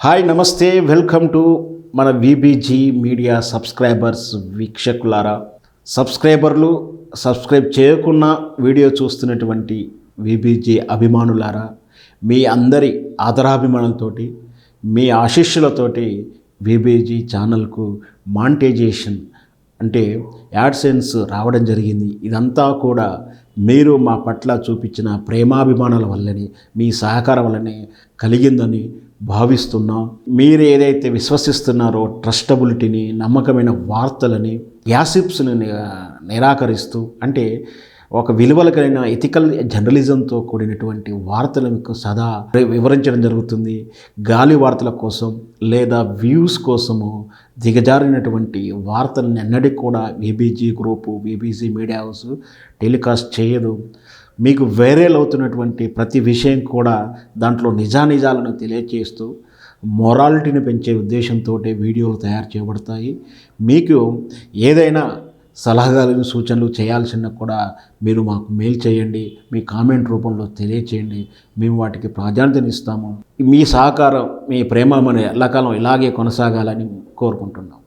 Hi namaste, welcome to మన VBG media subscribers వీక్షకులారా. Subscribe చేయకున్న వీడియో చూస్తున్నటువంటి విబిజీ అభిమానులారా, మీ అందరి ఆదరాభిమానులతోటి మీ ఆశీస్సులతోటి విబిజీ ఛానల్కు మానిటైజేషన్ అంటే యాడ్సెన్స్ రావడం జరిగింది. ఇదంతా కూడా మీరు మా పట్ల చూపించిన ప్రేమాభిమానాల వల్లనే, మీ సహకారం వల్లనే కలిగిందని భావిస్తున్నాం. మీరు ఏదైతే విశ్వసిస్తున్నారో ట్రస్టబిలిటీని, నమ్మకమైన వార్తలని, యాసిప్స్ని నిరాకరిస్తూ అంటే ఒక విలువలు కలిగిన ఎథికల్ జర్నలిజంతో కూడినటువంటి వార్తలు మీకు సదా వివరించడం జరుగుతుంది. గాలి వార్తల కోసం లేదా వ్యూస్ కోసము దిగజారినటువంటి వార్తలను ఎన్నటికి కూడా VBG group, VBG media house telecast చేయదు. మీకు వైరల్ అవుతున్నటువంటి ప్రతి విషయం కూడా దాంట్లో నిజానిజాలను తెలియచేస్తూ మొరాలిటీని పెంచే ఉద్దేశంతో వీడియోలు తయారు చేయబడతాయి. మీకు ఏదైనా సలహాలు, సూచనలు చేయాల్సిన కూడా మీరు మాకు మెయిల్ చేయండి, మీ కామెంట్ రూపంలో తెలియచేయండి. మేము వాటికి ప్రాధాన్యతనిస్తాము. మీ సహకారం, మీ ప్రేమ మన ఎల్లకాలం ఇలాగే కొనసాగాలని కోరుకుంటున్నాం.